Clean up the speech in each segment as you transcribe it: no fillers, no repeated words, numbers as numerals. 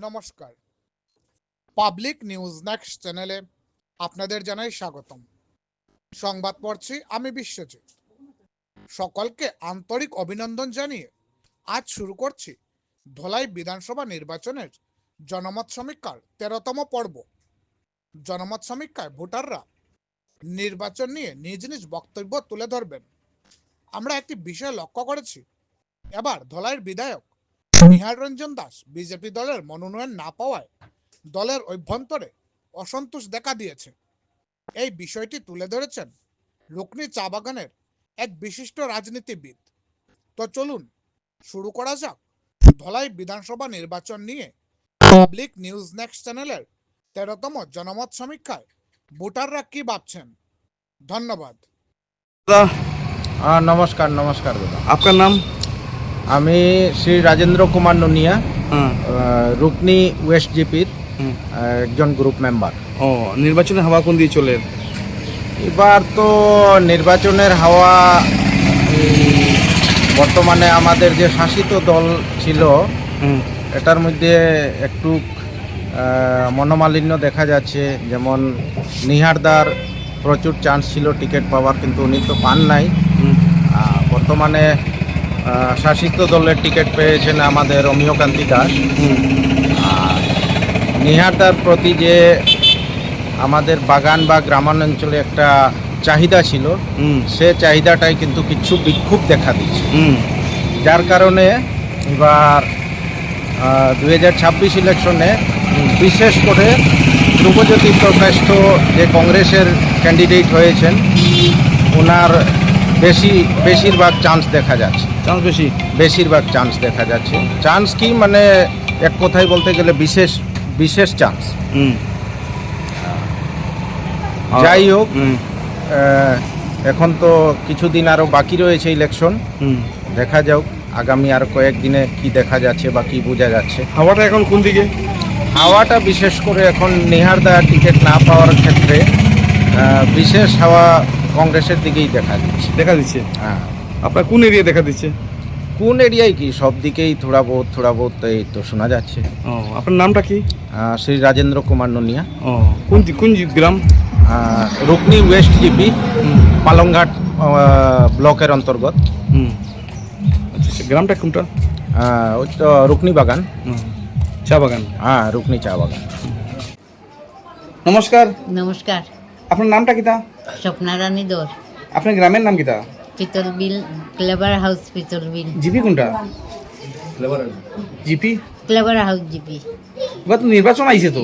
নমস্কার, public news next চ্যানেলে আপনাদের জানাই স্বাগতম। সংবাদ পড়ছি আমি বিশ্বজিৎ। সকলকে আন্তরিক অভিনন্দন জানিয়ে আজ শুরু করছি ধলাই বিধানসভা নির্বাচনের জনমত সমীক্ষার 13তম পর্ব। জনমত সমীক্ষায় ভোটাররা নির্বাচন নিয়ে নিজ নিজ বক্তব্য তুলে ধরবেন। আমরা একটি বিষয় লক্ষ্য করেছি, এবার ধলাইয়ের বিধায়ক নিহার রঞ্জন দাস বিজেপি দলের মনোনয়ন না পাওয়ায় দলের অভ্যন্তরে অসন্তোষ দেখা দিয়েছে। এই বিষয়টি তুলে ধরেছেন রুকনি চা বাগানের এক বিশিষ্ট রাজনীতিবিদ। তো চলুন শুরু করা যাক ধলাই বিধানসভা নির্বাচন নিয়ে পাবলিক নিউজ নেক্সট চ্যানেলের 13তম জনমত সমীক্ষায় ভোটাররা কি ভাবছেন। ধন্যবাদ। নমস্কার নমস্কার দাদা। আপনার নাম? আমি শ্রী রাজেন্দ্র কুমার নুনিয়া, রুকনি ওয়েস্ট জিপির একজন গ্রুপ মেম্বার। ও, নির্বাচনের হাওয়া কোন দিয়ে চলে? এবার তো নির্বাচনের হাওয়া বর্তমানে আমাদের যে শাসিত দল ছিল এটার মধ্যে একটু মনোমালিন্য দেখা যাচ্ছে। যেমন নিহারদার প্রচুর চান্স ছিল টিকিট পাওয়ার, কিন্তু উনি তো পান নাই। বর্তমানে শাসিত দলের টিকিট পেয়েছেন আমাদের অমিয়কান্তি দাস। আর নিহারদার প্রতি যে আমাদের বাগান বা গ্রামাঞ্চলে একটা চাহিদা ছিল, সে চাহিদাটাই কিন্তু কিছু বিক্ষোভ দেখা দিচ্ছে, যার কারণে এবার 2026 ইলেকশনে বিশেষ করে ধ্রুবজ্যোতি প্রকাশ্য যে কংগ্রেসের ক্যান্ডিডেট হয়েছেন, ওনার বেশিরভাগ চান্স দেখা যাচ্ছে। বেশিরভাগ চান্স দেখা যাচ্ছে। চান্স কি মানে এক কথায় বলতে গেলে বিশেষ চান্স। যাই হোক, এখন তো কিছুদিন আরও বাকি রয়েছে ইলেকশন। দেখা যাক আগামী আর কয়েকদিনে কি দেখা যাচ্ছে বা কি বোঝা যাচ্ছে। হাওয়াটা এখন কোন দিকে? হাওয়াটা বিশেষ করে এখন নিহারদা টিকিট না পাওয়ার ক্ষেত্রে বিশেষ হাওয়া কংগ্রেসের দিকেই দেখা দিচ্ছে। হ্যাঁ। আপনার কোন এরিয়া দেখা দিচ্ছে? কোন এরিয়ায় কি, সব দিকেই থোড়া বহুত এই তো শোনা যাচ্ছে। ও, আপনার নামটা কি? শ্রী রাজেন্দ্র কুমার নুনিয়া। ও, কোন গ্রাম? রুকনি ওয়েস্ট জিপি, পালংঘাট ব্লকের অন্তর্গত। আচ্ছা, গ্রামটা কোনটা? ওই তো রুকনি বাগান, চা বাগান। হ্যাঁ, রুকনি চা বাগান। নমস্কার। নমস্কার। আপনার নামটা কিতা? স্বপ্নারানী দর। আপনার গ্রামের নাম কিতা? পিতলবিল, ক্লেভার হাউস পিতলবিল। জিপি কোনটা? GP clever house GP. এবার তো নির্বাচন আইছে, তো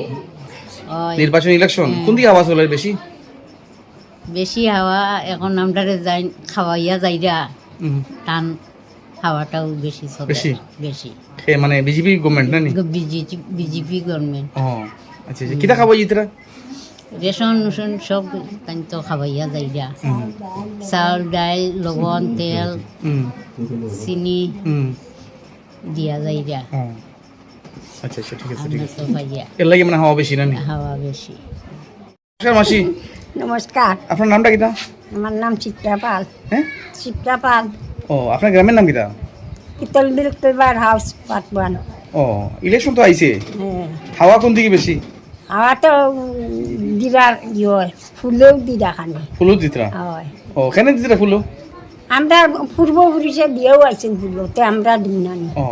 নির্বাচন ইলেকশন কোন দিকে আওয়াজ হলে বেশি? বেশি হাওয়া এখন আমরারে যাই খাওয়াইয়া যাইরা টান হাওয়াটাও বেশি চলে। বেশি মানে বিজেপি গভর্নমেন্ট না? BJP government. ও আচ্ছা, কিতা খাবো ইতরা? রেশন উশন সব তো খাওয়াইয়া যাইরা, চাউল ডাল লবণ তেল চিনি দিয়া যাইরা। আচ্ছা আচ্ছা, ঠিক আছে। আমরা সব পাইয়া এর লাগে মানে হাওয়া বেশি না? হাওয়া বেশি। মাসি নমস্কার। আপনার নামটা কিতা? আমার নাম চিত্রা পাল। হ্যাঁ, চিত্রা পাল। ও, আপনার গ্রামের নাম কিতা? পিতলবিল ক্লেভার হাউস পার্ট 1। ও, ইলেকশন তো আইছে, হ্যাঁ। হাওয়া কোন দিকে বেশি? হাওয়া তো দিদার হয়, ফুলেও দিদা খানে ফুলো দিতরা। হয়। ও, কেন দিতরা ফুলো? আমরা পূর্বপুরুষে দিয়েও আইছেন ফুলোতে, আমরা দিই না। ও,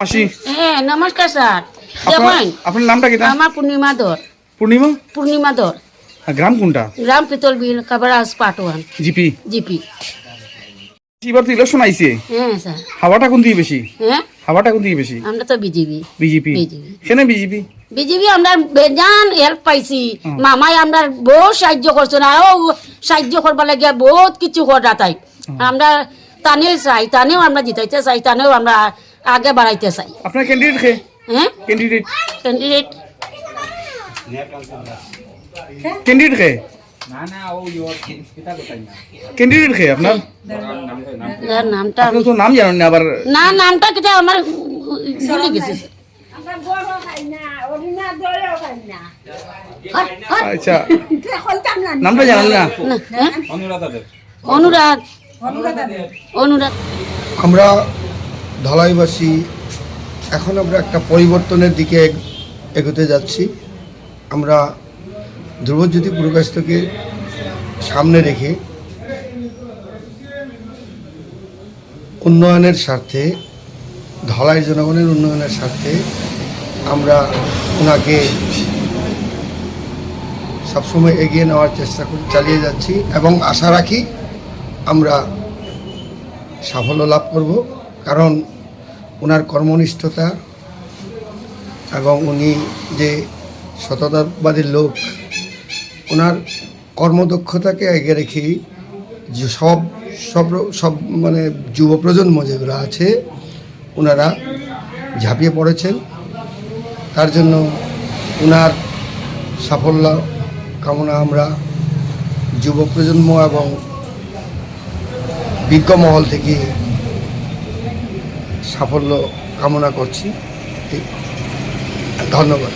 মাসি। হ্যাঁ, নমস্কার স্যার। আপনার নামটা কিতা? আমার পূর্ণিমা দর। পূর্ণিমা দর। আর গ্রাম কোনটা? গ্রাম পিতলবিল, কাবার হাউস পার্ট 1 জিপি। জিপি। এবার তো ইলেকশন আইছে। হ্যাঁ স্যার। হাওয়াটা কোন দিকে বেশি? হ্যাঁ, হাওয়াটা কোন দিকে বেশি? আমরা তো বিজেপি। বিজেপি। কেন বিজেপি? বিজেপি আমরা বেজান হেল্প পাইছি। মামাই আমরা বহুত সাহায্য করছেন, আরো সাহায্য করবার লাগে বহুত কিছু করা তাই। আমরা তানেও চাই, তানেও আমরা জিতাইতে চাই, তানেও আমরা আগে বাড়াইতে চাই। আপনার ক্যান্ডিডেট কে? হ্যাঁ, ক্যান্ডিডেট কে? ক্যান্ডিডেট কে আপনার? নামটা আপনি তো নাম জানেন না আবার? না, নামটা কিটা আমার ভুলে গেছে। আচ্ছা, নামটা জানেন না? অনুরাগ। আমরা ধলাইবাসী এখন আমরা একটা পরিবর্তনের দিকে এগোতে যাচ্ছি। আমরা ধ্রুবজ্যোতি পুরকায়স্থকে সামনে রেখে উন্নয়নের স্বার্থে, ধলাই জনগণের উন্নয়নের স্বার্থে আমরা ওনাকে সবসময় এগিয়ে নেওয়ার চেষ্টা করে চালিয়ে যাচ্ছি এবং আশা রাখি আমরা সাফল্য লাভ করব। কারণ ওনার কর্মনিষ্ঠতা এবং উনি যে সততাবাদী লোক, ওনার কর্মদক্ষতাকে এগিয়ে রেখেই যে সব মানে যুব প্রজন্ম যেগুলো আছে ওনারা ঝাঁপিয়ে পড়েছেন। তার জন্য ওনার সাফল্য কামনা আমরা যুব প্রজন্ম এবং বিজ্ঞ মহল থেকে সাফল্য কামনা করছি। ধন্যবাদ।